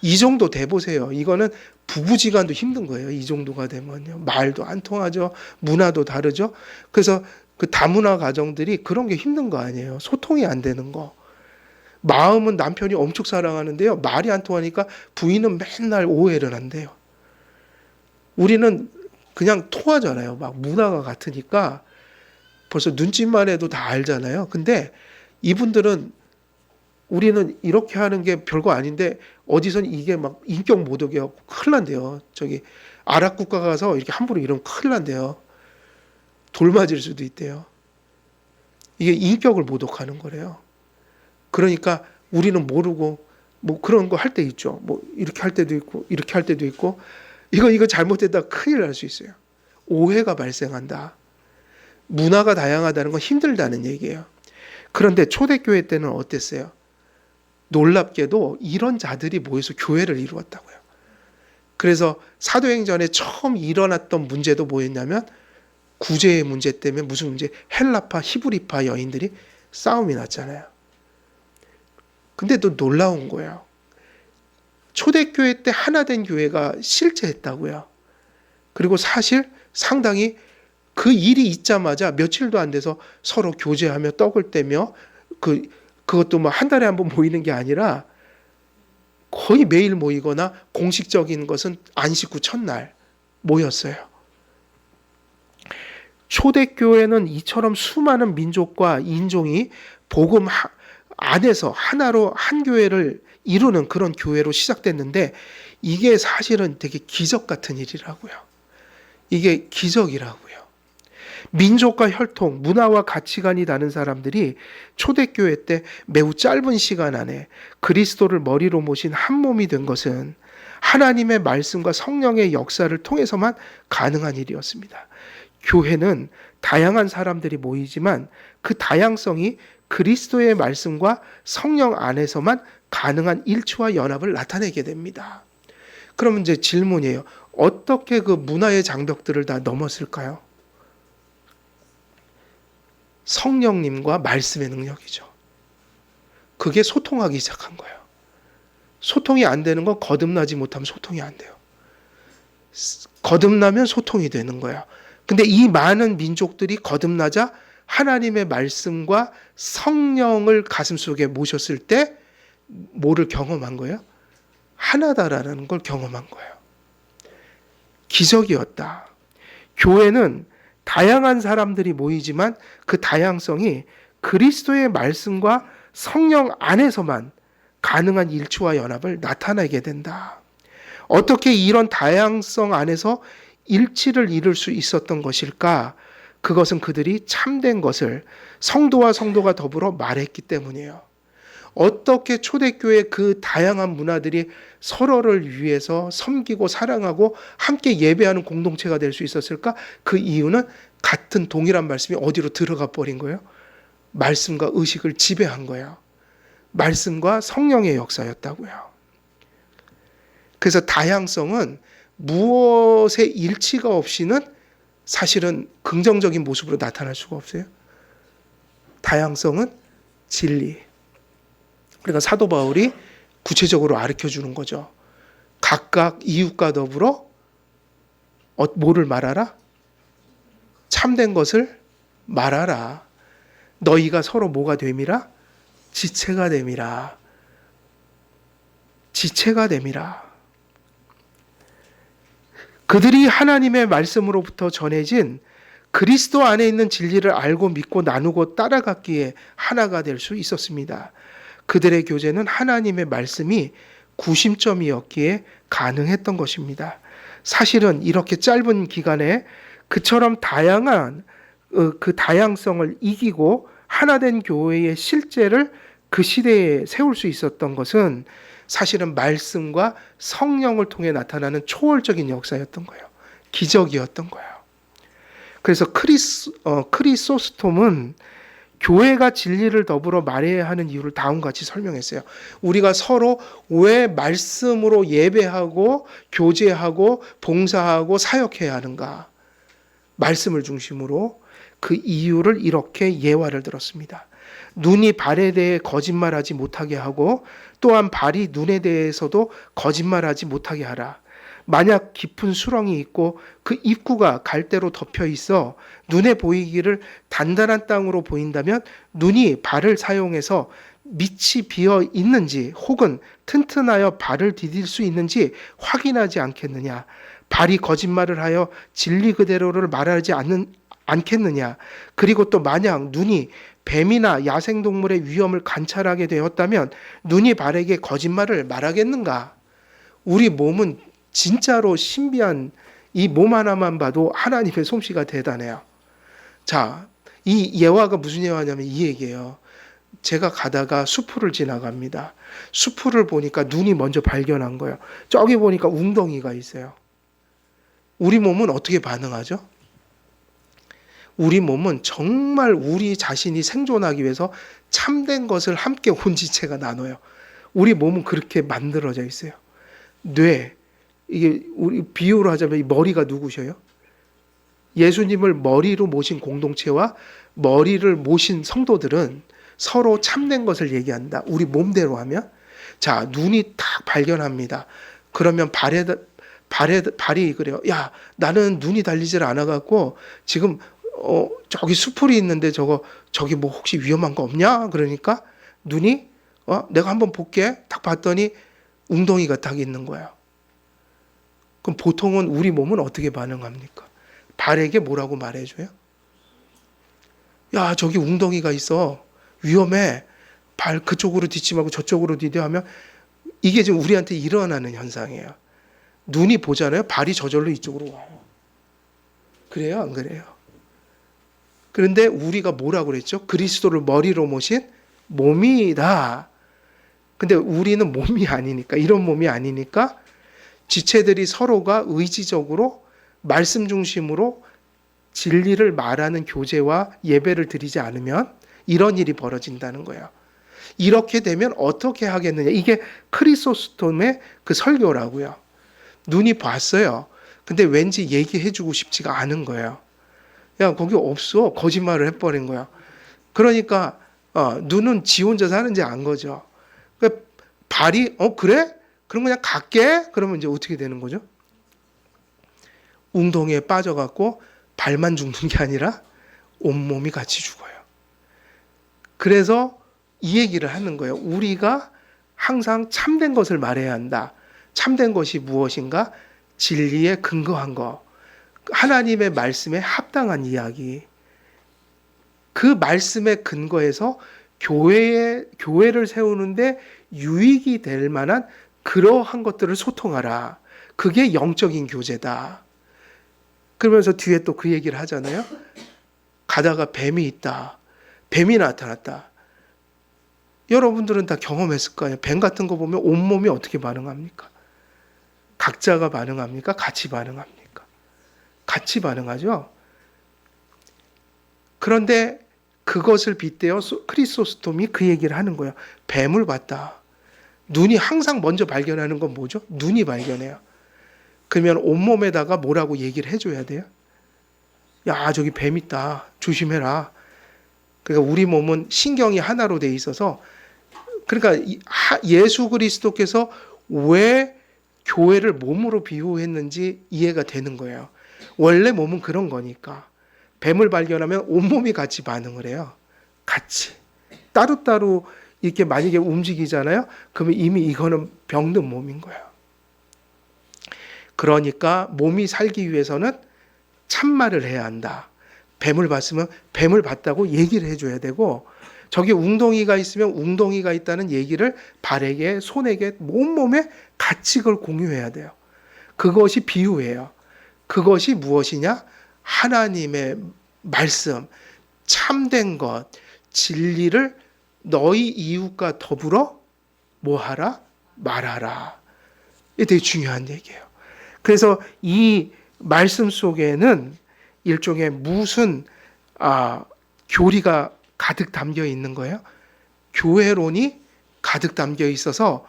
이 정도 돼 보세요. 이거는 부부지간도 힘든 거예요. 이 정도가 되면요. 말도 안 통하죠. 문화도 다르죠. 그래서 그 다문화 가정들이 그런 게 힘든 거 아니에요. 소통이 안 되는 거. 마음은 남편이 엄청 사랑하는데요. 말이 안 통하니까 부인은 맨날 오해를 한대요. 우리는 그냥 통하잖아요. 막 문화가 같으니까 벌써 눈짓만 해도 다 알잖아요. 근데 이분들은 우리는 이렇게 하는 게 별거 아닌데 어디선 이게 막 인격 모독이고 큰일 난대요. 저기 아랍 국가 가서 이렇게 함부로 이러면 큰일 난대요. 돌 맞을 수도 있대요. 이게 인격을 모독하는 거래요. 그러니까 우리는 모르고 뭐 그런 거 할 때 있죠. 뭐 이렇게 할 때도 있고 이렇게 할 때도 있고 이거 잘못됐다 큰일 날 수 있어요. 오해가 발생한다. 문화가 다양하다는 건 힘들다는 얘기예요. 그런데 초대교회 때는 어땠어요? 놀랍게도 이런 자들이 모여서 교회를 이루었다고요. 그래서 사도행전에 처음 일어났던 문제도 뭐였냐면 구제의 문제 때문에 무슨 문제? 헬라파, 히브리파 여인들이 싸움이 났잖아요. 근데 또 놀라운 거예요. 초대교회 때 하나 된 교회가 실제했다고요. 그리고 사실 상당히 그 일이 있자마자 며칠도 안 돼서 서로 교제하며 떡을 떼며 그것도 뭐 한 달에 한 번 모이는 게 아니라 거의 매일 모이거나 공식적인 것은 안식 후 첫날 모였어요. 초대교회는 이처럼 수많은 민족과 인종이 복음 안에서 하나로 한 교회를 이루는 그런 교회로 시작됐는데 이게 사실은 되게 기적 같은 일이라고요. 이게 기적이라고요. 민족과 혈통, 문화와 가치관이 다른 사람들이 초대교회 때 매우 짧은 시간 안에 그리스도를 머리로 모신 한 몸이 된 것은 하나님의 말씀과 성령의 역사를 통해서만 가능한 일이었습니다. 교회는 다양한 사람들이 모이지만 그 다양성이 그리스도의 말씀과 성령 안에서만 가능한 일치와 연합을 나타내게 됩니다. 그러면 이제 질문이에요. 어떻게 그 문화의 장벽들을 다 넘었을까요? 성령님과 말씀의 능력이죠. 그게 소통하기 시작한 거예요. 소통이 안 되는 건 거듭나지 못하면 소통이 안 돼요. 거듭나면 소통이 되는 거예요. 근데 이 많은 민족들이 거듭나자 하나님의 말씀과 성령을 가슴속에 모셨을 때 뭐를 경험한 거예요? 하나다라는 걸 경험한 거예요. 기적이었다. 교회는 다양한 사람들이 모이지만 그 다양성이 그리스도의 말씀과 성령 안에서만 가능한 일치와 연합을 나타내게 된다. 어떻게 이런 다양성 안에서 일치를 이룰 수 있었던 것일까? 그것은 그들이 참된 것을 성도와 성도가 더불어 말했기 때문이에요. 어떻게 초대교회 그 다양한 문화들이 서로를 위해서 섬기고 사랑하고 함께 예배하는 공동체가 될 수 있었을까? 그 이유는 같은 동일한 말씀이 어디로 들어가 버린 거예요? 말씀과 의식을 지배한 거예요. 말씀과 성령의 역사였다고요. 그래서 다양성은 무엇의 일치가 없이는 사실은 긍정적인 모습으로 나타날 수가 없어요. 다양성은 진리. 그러니까 사도 바울이 구체적으로 가르쳐 주는 거죠. 각각 이웃과 더불어 뭐를 말하라? 참된 것을 말하라. 너희가 서로 뭐가 됨이라? 지체가 됨이라. 지체가 됨이라. 그들이 하나님의 말씀으로부터 전해진 그리스도 안에 있는 진리를 알고 믿고 나누고 따라갔기에 하나가 될 수 있었습니다. 그들의 교제는 하나님의 말씀이 구심점이었기에 가능했던 것입니다. 사실은 이렇게 짧은 기간에 그처럼 다양한 그 다양성을 이기고 하나된 교회의 실제를 그 시대에 세울 수 있었던 것은 사실은 말씀과 성령을 통해 나타나는 초월적인 역사였던 거예요. 기적이었던 거예요. 그래서 크리소스톰은 교회가 진리를 더불어 말해야 하는 이유를 다음과 같이 설명했어요. 우리가 서로 왜 말씀으로 예배하고 교제하고 봉사하고 사역해야 하는가? 말씀을 중심으로 그 이유를 이렇게 예화를 들었습니다. 눈이 발에 대해 거짓말하지 못하게 하고 또한 발이 눈에 대해서도 거짓말하지 못하게 하라. 만약 깊은 수렁이 있고 그 입구가 갈대로 덮여 있어 눈에 보이기를 단단한 땅으로 보인다면 눈이 발을 사용해서 밑이 비어 있는지 혹은 튼튼하여 발을 디딜 수 있는지 확인하지 않겠느냐. 발이 거짓말을 하여 진리 그대로를 말하지 않겠느냐. 그리고 또 만약 눈이 뱀이나 야생동물의 위험을 관찰하게 되었다면 눈이 발에게 거짓말을 말하겠는가? 우리 몸은 진짜로 신비한, 이 몸 하나만 봐도 하나님의 솜씨가 대단해요. 자, 이 예화가 무슨 예화냐면 이 얘기예요. 제가 가다가 수풀을 지나갑니다. 수풀을 보니까 눈이 먼저 발견한 거예요. 저기 보니까 웅덩이가 있어요. 우리 몸은 어떻게 반응하죠? 우리 몸은 정말 우리 자신이 생존하기 위해서 참된 것을 함께 온 지체가 나눠요. 우리 몸은 그렇게 만들어져 있어요. 뇌, 이게 우리 비유로 하자면 이 머리가 누구셔요? 예수님을 머리로 모신 공동체와 머리를 모신 성도들은 서로 참된 것을 얘기한다. 우리 몸대로 하면. 자, 눈이 딱 발견합니다. 그러면 발이 그래요. 야, 나는 눈이 달리질 않아갖고 지금 저기 수풀이 있는데 저기 뭐 혹시 위험한 거 없냐? 그러니까 눈이 내가 한번 볼게. 딱 봤더니 웅덩이가 딱 있는 거야. 그럼 보통은 우리 몸은 어떻게 반응합니까? 발에게 뭐라고 말해줘요? 야, 저기 웅덩이가 있어. 위험해. 발 그쪽으로 딛지 말고 저쪽으로 디뎌 하면 이게 지금 우리한테 일어나는 현상이에요. 눈이 보잖아요. 발이 저절로 이쪽으로 와요. 그래요? 안 그래요? 그런데 우리가 뭐라고 그랬죠? 그리스도를 머리로 모신 몸이다. 근데 우리는 몸이 아니니까, 이런 몸이 아니니까 지체들이 서로가 의지적으로 말씀 중심으로 진리를 말하는 교제와 예배를 드리지 않으면 이런 일이 벌어진다는 거예요. 이렇게 되면 어떻게 하겠느냐. 이게 크리소스톰의 그 설교라고요. 눈이 봤어요. 근데 왠지 얘기해주고 싶지가 않은 거예요. 야, 거기 없어. 거짓말을 해버린 거야. 그러니까 눈은 지 혼자 사는지 안 거죠. 그러니까 발이 그래? 그럼 그냥 갈게? 그러면 이제 어떻게 되는 거죠? 웅덩이에 빠져갖고 발만 죽는 게 아니라 온몸이 같이 죽어요. 그래서 이 얘기를 하는 거예요. 우리가 항상 참된 것을 말해야 한다. 참된 것이 무엇인가? 진리에 근거한 거. 하나님의 말씀에 합당한 이야기. 그 말씀에 근거해서 교회를 세우는데 유익이 될 만한 그러한 것들을 소통하라. 그게 영적인 교제다. 그러면서 뒤에 또 그 얘기를 하잖아요. 가다가 뱀이 있다. 뱀이 나타났다. 여러분들은 다 경험했을 거예요. 뱀 같은 거 보면 온몸이 어떻게 반응합니까? 각자가 반응합니까? 같이 반응합니까? 같이 반응하죠. 그런데 그것을 빗대어 크리소스톰이 그 얘기를 하는 거예요. 뱀을 봤다. 눈이 항상 먼저 발견하는 건 뭐죠? 눈이 발견해요. 그러면 온몸에다가 뭐라고 얘기를 해줘야 돼요? 야, 저기 뱀 있다. 조심해라. 그러니까 우리 몸은 신경이 하나로 돼 있어서, 그러니까 예수 그리스도께서 왜 교회를 몸으로 비유했는지 이해가 되는 거예요. 원래 몸은 그런 거니까. 뱀을 발견하면 온몸이 같이 반응을 해요. 같이. 따로따로 이렇게 만약에 움직이잖아요. 그러면 이미 이거는 병든 몸인 거예요. 그러니까 몸이 살기 위해서는 참말을 해야 한다. 뱀을 봤으면 뱀을 봤다고 얘기를 해줘야 되고, 저기 웅덩이가 있으면 웅덩이가 있다는 얘기를 발에게, 손에게, 온몸에 같이 그걸 공유해야 돼요. 그것이 비유예요. 그것이 무엇이냐? 하나님의 말씀, 참된 것, 진리를 너희 이웃과 더불어 뭐하라? 말하라. 이게 되게 중요한 얘기예요. 그래서 이 말씀 속에는 일종의 무슨 교리가 가득 담겨 있는 거예요. 교회론이 가득 담겨 있어서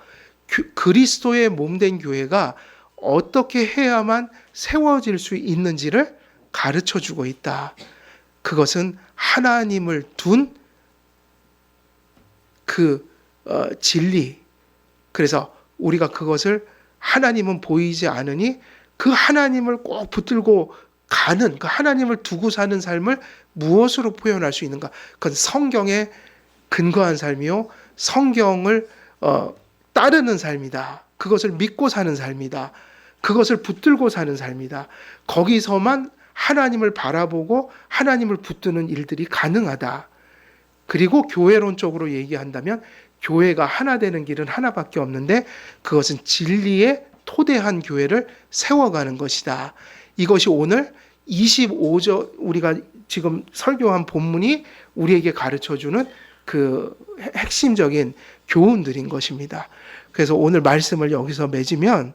그리스도의 몸된 교회가 어떻게 해야만 세워질 수 있는지를 가르쳐주고 있다. 그것은 하나님을 둔 그 진리. 그래서 우리가 그것을 하나님은 보이지 않으니 그 하나님을 꼭 붙들고 가는, 그 하나님을 두고 사는 삶을 무엇으로 표현할 수 있는가? 그건 성경에 근거한 삶이요, 성경을 따르는 삶이다. 그것을 믿고 사는 삶이다. 그것을 붙들고 사는 삶이다. 거기서만 하나님을 바라보고 하나님을 붙드는 일들이 가능하다. 그리고 교회론적으로 얘기한다면 교회가 하나 되는 길은 하나밖에 없는데 그것은 진리에 토대한 교회를 세워가는 것이다. 이것이 오늘 25절 우리가 지금 설교한 본문이 우리에게 가르쳐주는 그 핵심적인 교훈들인 것입니다. 그래서 오늘 말씀을 여기서 맺으면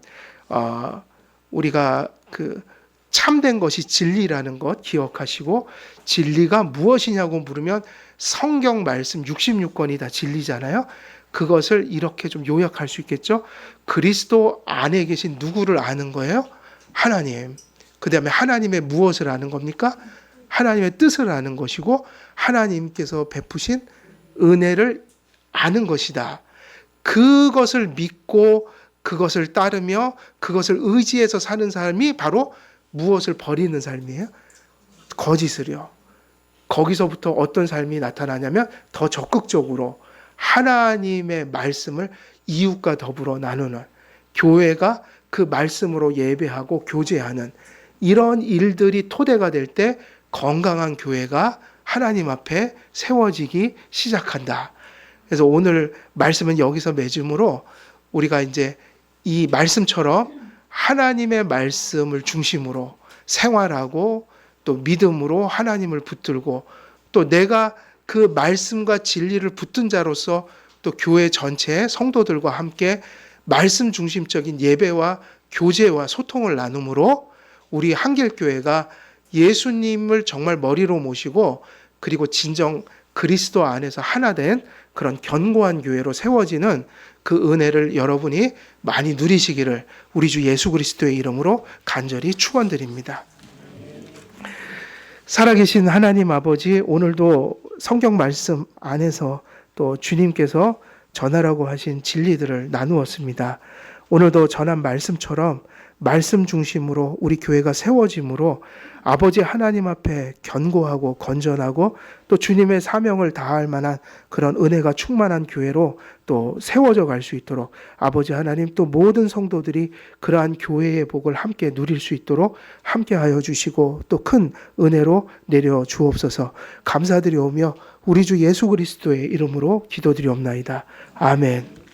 우리가 그 참된 것이 진리라는 것 기억하시고, 진리가 무엇이냐고 물으면 성경 말씀 66권이 다 진리잖아요. 그것을 이렇게 좀 요약할 수 있겠죠. 그리스도 안에 계신 누구를 아는 거예요? 하나님. 그 다음에 하나님의 무엇을 아는 겁니까? 하나님의 뜻을 아는 것이고 하나님께서 베푸신 은혜를 아는 것이다. 그것을 믿고 그것을 따르며 그것을 의지해서 사는 삶이 바로 무엇을 버리는 삶이에요? 거짓을요. 거기서부터 어떤 삶이 나타나냐면 더 적극적으로 하나님의 말씀을 이웃과 더불어 나누는, 교회가 그 말씀으로 예배하고 교제하는 이런 일들이 토대가 될 때 건강한 교회가 하나님 앞에 세워지기 시작한다. 그래서 오늘 말씀은 여기서 맺음으로 우리가 이제 이 말씀처럼 하나님의 말씀을 중심으로 생활하고 또 믿음으로 하나님을 붙들고 또 내가 그 말씀과 진리를 붙든 자로서 또 교회 전체의 성도들과 함께 말씀 중심적인 예배와 교제와 소통을 나눔으로 우리 한길교회가 예수님을 정말 머리로 모시고 그리고 진정 그리스도 안에서 하나 된 그런 견고한 교회로 세워지는 그 은혜를 여러분이 많이 누리시기를 우리 주 예수 그리스도의 이름으로 간절히 축원드립니다. 살아계신 하나님 아버지, 오늘도 성경 말씀 안에서 또 주님께서 전하라고 하신 진리들을 나누었습니다. 오늘도 전한 말씀처럼 말씀 중심으로 우리 교회가 세워짐으로 아버지 하나님 앞에 견고하고 건전하고 또 주님의 사명을 다할 만한 그런 은혜가 충만한 교회로 또 세워져 갈 수 있도록 아버지 하나님, 또 모든 성도들이 그러한 교회의 복을 함께 누릴 수 있도록 함께하여 주시고 또 큰 은혜로 내려 주옵소서. 감사드리오며 우리 주 예수 그리스도의 이름으로 기도드리옵나이다. 아멘.